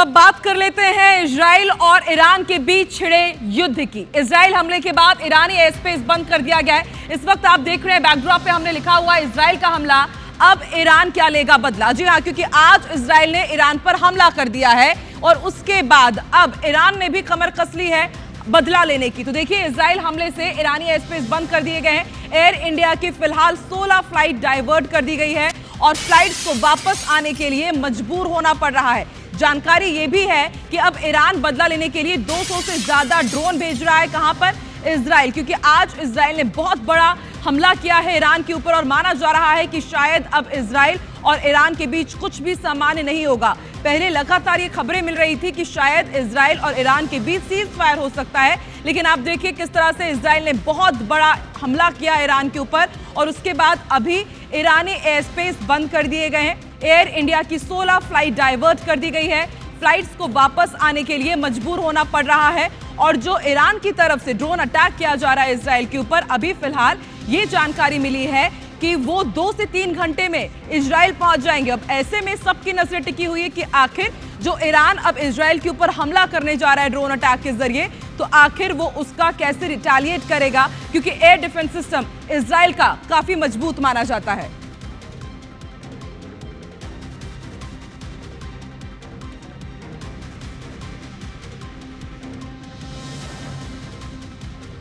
अब बात कर लेते हैं इजराइल और ईरान के बीच छिड़े युद्ध की। इजराइल हमले के बाद ईरानी एयर स्पेस बंद कर दिया गया है। इस वक्त आप देख रहे हैं बैकड्रॉप पे हमने लिखा हुआ है इजराइल का हमला, अब ईरान क्या लेगा बदला। जी हाँ, क्योंकि आज इजराइल ने ईरान पर हमला कर दिया है और उसके बाद अब ईरान ने भी कमर कस ली है बदला लेने की। तो देखिए, इजराइल हमले से ईरानी एयर स्पेस बंद कर दिए गए हैं। एयर इंडिया की फिलहाल 16 फ्लाइट डाइवर्ट कर दी गई है और फ्लाइट्स को वापस आने के लिए मजबूर होना पड़ रहा है। जानकारी यह भी है कि अब ईरान बदला लेने के लिए 200 से ज्यादा ड्रोन भेज रहा है। कहां पर? इजराइल, क्योंकि आज इजराइल ने बहुत बड़ा हमला किया है ईरान के ऊपर और माना जा रहा है कि शायद अब इजराइल और ईरान के बीच कुछ भी सामान्य नहीं होगा। पहले लगातार ये खबरें मिल रही थी कि शायद इजराइल और ईरान के बीच सीज फायर हो सकता है, लेकिन आप देखिए किस तरह से इजराइल ने बहुत बड़ा हमला किया ईरान के ऊपर और उसके बाद अभी ईरानी एयर स्पेस बंद कर दिए गए हैं। एयर इंडिया की 16 फ्लाइट डाइवर्ट कर दी गई है। फ्लाइट्स को वापस आने के लिए मजबूर होना पड़ रहा है और जो ईरान की तरफ से ड्रोन अटैक किया जा रहा है इजराइल के ऊपर, अभी फिलहाल ये जानकारी मिली है कि वो 2 से 3 घंटे में इजराइल पहुंच जाएंगे। अब ऐसे में सबकी नजर टिकी हुई है कि आखिर जो ईरान अब इजराइल के ऊपर हमला करने जा रहा है ड्रोन अटैक के जरिए, तो आखिर वो उसका कैसे रिटेलिएट करेगा, क्योंकि एयर डिफेंस सिस्टम इजराइल का काफी मजबूत माना जाता है।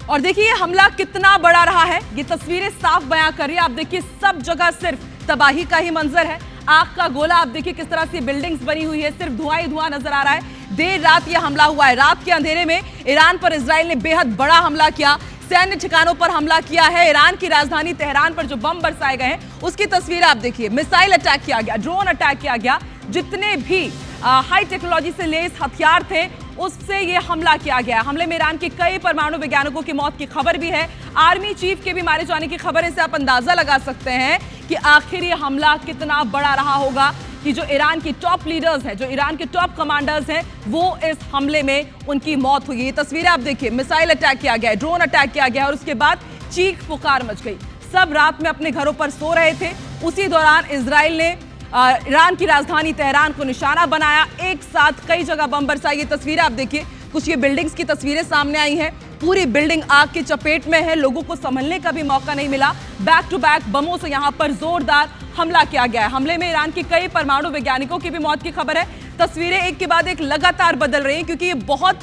और देखिए ये हमला कितना बड़ा रहा है, ये तस्वीरें साफ बयां कर रही है। आप देखिए सब जगह सिर्फ तबाही का ही मंजर है। आग का गोला, आप देखिए किस तरह से बिल्डिंग्स बनी हुई है, सिर्फ धुआं ही धुआं नजर आ रहा है। देर रात ये हमला हुआ है। रात के अंधेरे में ईरान पर इजराइल ने बेहद बड़ा हमला किया, सैन्य ठिकानों पर हमला किया है। ईरान की राजधानी तेहरान पर जो बम बरसाए गए हैं उसकी तस्वीर आप देखिए। मिसाइल अटैक किया गया, ड्रोन अटैक किया गया, जितने भी हाई टेक्नोलॉजी से लैस हथियार थे उससे ये हमला किया गया। हमले में ईरान के कई परमाणु वैज्ञानिकों की मौत की खबर भी है। आर्मी चीफ के भी मारे जाने की खबर है। इससे आप अंदाजा लगा सकते हैं कि आखिर ये हमला कितना बड़ा रहा होगा कि जो ईरान के टॉप लीडर्स हैं, जो ईरान के टॉप कमांडर्स हैं, वो इस हमले में उनकी मौत हुई। ये तस्वीरें आप देखिए, मिसाइल अटैक किया गया, ड्रोन अटैक किया गया और उसके बाद चीख पुकार मच गई। सब रात में अपने घरों पर सो रहे थे। उसी दौरान इजराइल ने ईरान की राजधानी तेहरान को निशाना बनाया। एक साथ कई जगह बम बरसाए। ये तस्वीरें आप देखिए, कुछ ये बिल्डिंग्स की तस्वीरें सामने आई हैं। पूरी बिल्डिंग आग की चपेट में है, लोगों को संभलने का भी मौका नहीं मिला। बैक टू बैक बमों से यहां पर जोरदार हमला किया गया है। हमले में ईरान के कई परमाणु वैज्ञानिकों की भी मौत की खबर है। तस्वीरें एक के बाद एक लगातार बदल रही हैं क्योंकि ये बहुत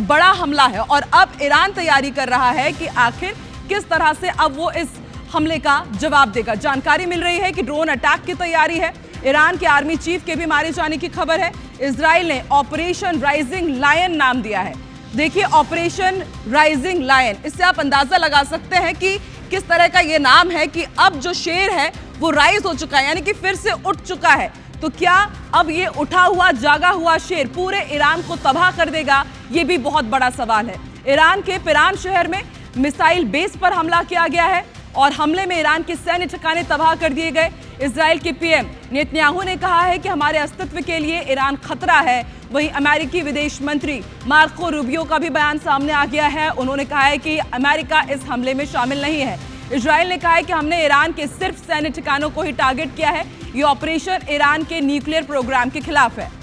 बड़ा हमला है और अब ईरान तैयारी कर रहा है कि आखिर किस तरह से अब वो इस हमले का जवाब देगा। जानकारी मिल रही है कि ड्रोन अटैक की तैयारी है। ईरान के आर्मी चीफ के भी मारे जाने की खबर है। इजराइल ने ऑपरेशन राइजिंग लायन नाम दिया है। देखिए, ऑपरेशन राइजिंग लायन, इससे आप अंदाजा लगा सकते हैं कि किस तरह का ये नाम है कि अब जो शेर है वो राइज हो चुका है, यानी कि फिर से उठ चुका है। तो क्या अब ये उठा हुआ जागा हुआ शेर पूरे ईरान को तबाह कर देगा? ये भी बहुत बड़ा सवाल है। ईरान के पिरान शहर में मिसाइल बेस पर हमला किया गया है और हमले में ईरान के सैन्य ठिकाने तबाह कर दिए गए। इजराइल के पीएम नेतन्याहू ने कहा है कि हमारे अस्तित्व के लिए ईरान खतरा है। वहीं अमेरिकी विदेश मंत्री मार्को रूबियो का भी बयान सामने आ गया है। उन्होंने कहा है कि अमेरिका इस हमले में शामिल नहीं है। इजराइल ने कहा है कि हमने ईरान के सिर्फ सैन्य ठिकानों को ही टारगेट किया है। ये ऑपरेशन ईरान के न्यूक्लियर प्रोग्राम के खिलाफ है।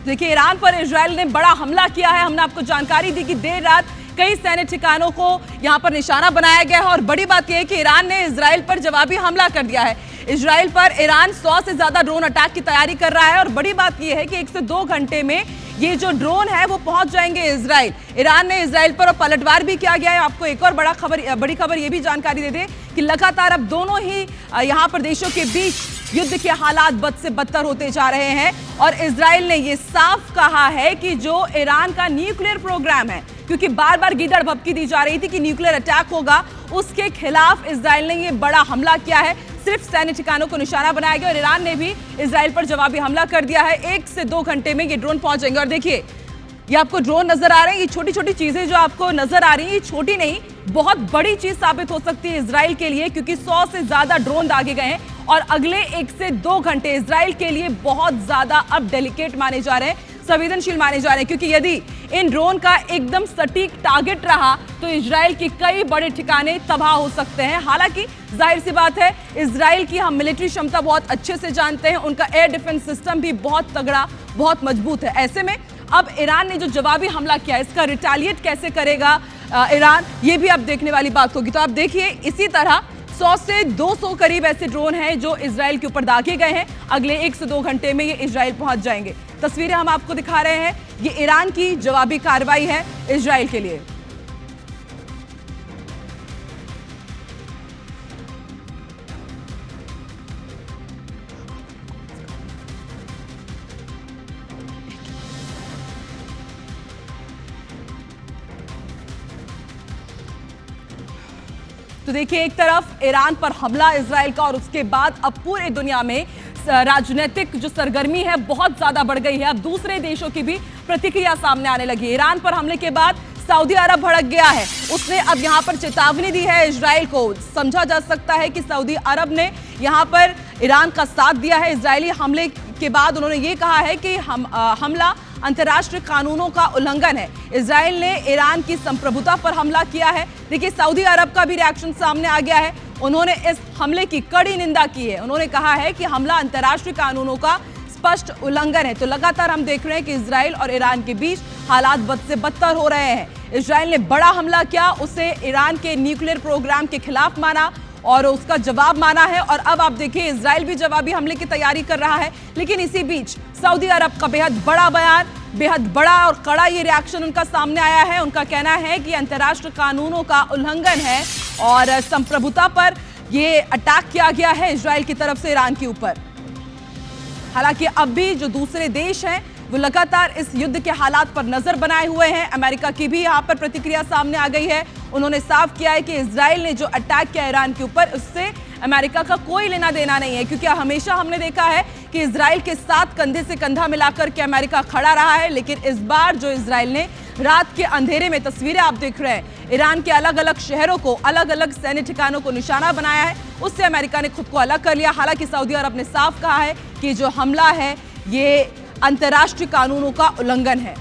देखिए, ईरान पर इजराइल ने बड़ा हमला किया है। हमने आपको जानकारी दी कि देर रात कई सैन्य ठिकानों को यहां पर निशाना बनाया गया है और बड़ी बात यह है कि ईरान ने इजराइल पर जवाबी हमला कर दिया है। इजराइल पर ईरान 100 से ज्यादा ड्रोन अटैक की तैयारी कर रहा है और बड़ी बात यह है कि 1 से 2 घंटे में ये जो ड्रोन है वो पहुंच जाएंगे इजराइल। ईरान ने इजराइल पर पलटवार भी किया गया है। आपको एक और बड़ी खबर ये भी जानकारी दे दें कि लगातार अब दोनों ही यहां पर देशों के बीच युद्ध के हालात बद से बदतर होते जा रहे हैं और इजराइल ने ये साफ कहा है कि जो ईरान का न्यूक्लियर प्रोग्राम है, क्योंकि बार बार गीदड़ भभकी दी जा रही थी कि न्यूक्लियर अटैक होगा, उसके खिलाफ इजराइल ने ये बड़ा हमला किया है। सिर्फ सैन्य ठिकानों को निशाना बनाया गया और ईरान ने भी इजराइल पर जवाबी हमला कर दिया है। 1 से 2 घंटे में ये ड्रोन पहुंच जाएंगे। और देखिए, ये आपको ड्रोन नजर आ रहे हैं, ये छोटी छोटी चीजें जो आपको नजर आ रही हैं, ये छोटी नहीं बहुत बड़ी चीज साबित हो सकती है इजराइल के लिए, क्योंकि 100 से ज्यादा ड्रोन दागे गए हैं और अगले 1 से 2 घंटे इजराइल के लिए बहुत ज्यादा अब डेलिकेट माने जा रहे हैं। संवेदनशील माने जा रहे हैं, क्योंकि यदि इन ड्रोन का एकदम सटीक टारगेट रहा तो इजराइल के कई बड़े ठिकाने तबाह हो सकते हैं। हालांकि जाहिर सी बात है, इजराइल की हम मिलिट्री क्षमता बहुत अच्छे से जानते हैं, उनका एयर डिफेंस सिस्टम भी बहुत तगड़ा, बहुत मजबूत है। ऐसे में अब ईरान ने जो जवाबी हमला किया, इसका रिटेलिएट कैसे करेगा ईरान, ये भी अब देखने वाली बात होगी। तो आप देखिए, इसी तरह 100 से 200 करीब ऐसे ड्रोन हैं जो इजराइल के ऊपर दागे गए हैं। अगले 1 से 2 घंटे में ये इजराइल पहुंच जाएंगे। तस्वीरें हम आपको दिखा रहे हैं, ये ईरान की जवाबी कार्रवाई है इजराइल के लिए। तो देखिए, एक तरफ ईरान पर हमला इजराइल का, और उसके बाद अब पूरे दुनिया में राजनीतिक जो सरगर्मी है बहुत ज्यादा बढ़ गई है। अब दूसरे देशों की भी प्रतिक्रिया सामने आने लगी। ईरान पर हमले के बाद सऊदी अरब भड़क गया है, उसने अब यहां पर चेतावनी दी है इजराइल को। समझा जा सकता है कि सऊदी अरब ने यहां पर ईरान का साथ दिया है। इजरायली हमले के बाद उन्होंने ये कहा है कि हमला अंतर्राष्ट्रीय कानूनों का उल्लंघन है। इजराइल ने ईरान की संप्रभुता पर हमला किया है। देखिए, सऊदी अरब का भी रिएक्शन सामने आ गया है। उन्होंने इस हमले की कड़ी निंदा की है। उन्होंने कहा है कि हमला अंतर्राष्ट्रीय कानूनों का स्पष्ट उल्लंघन है। तो लगातार हम देख रहे हैं कि इजराइल और ईरान के बीच हालात बद से बदतर हो रहे हैं। इजराइल ने बड़ा हमला किया, उसे ईरान के न्यूक्लियर प्रोग्राम के खिलाफ माना और उसका जवाब माना है। और अब आप देखिए, इजराइल भी जवाबी हमले की तैयारी कर रहा है। लेकिन इसी बीच सऊदी अरब का बेहद बड़ा बयान, बेहद बड़ा और कड़ा ये रिएक्शन उनका सामने आया है। उनका कहना है कि अंतर्राष्ट्रीय कानूनों का उल्लंघन है और संप्रभुता पर ये अटैक किया गया है इजराइल की तरफ से ईरान के ऊपर। हालांकि अब भी जो दूसरे देश हैं वो लगातार इस युद्ध के हालात पर नजर बनाए हुए हैं। अमेरिका की भी यहाँ पर प्रतिक्रिया सामने आ गई है। उन्होंने साफ किया है कि इजराइल ने जो अटैक किया ईरान के ऊपर, उससे अमेरिका का कोई लेना देना नहीं है, क्योंकि हमेशा हमने देखा है कि इजराइल के साथ कंधे से कंधा मिलाकर के अमेरिका खड़ा रहा है। लेकिन इस बार जो इजराइल ने रात के अंधेरे में, तस्वीरें आप देख रहे हैं, ईरान के अलग अलग शहरों को, अलग अलग सैन्य ठिकानों को निशाना बनाया है, उससे अमेरिका ने खुद को अलग कर लिया। हालांकि सऊदी अरब ने साफ कहा है कि जो हमला है ये अंतर्राष्ट्रीय कानूनों का उल्लंघन है।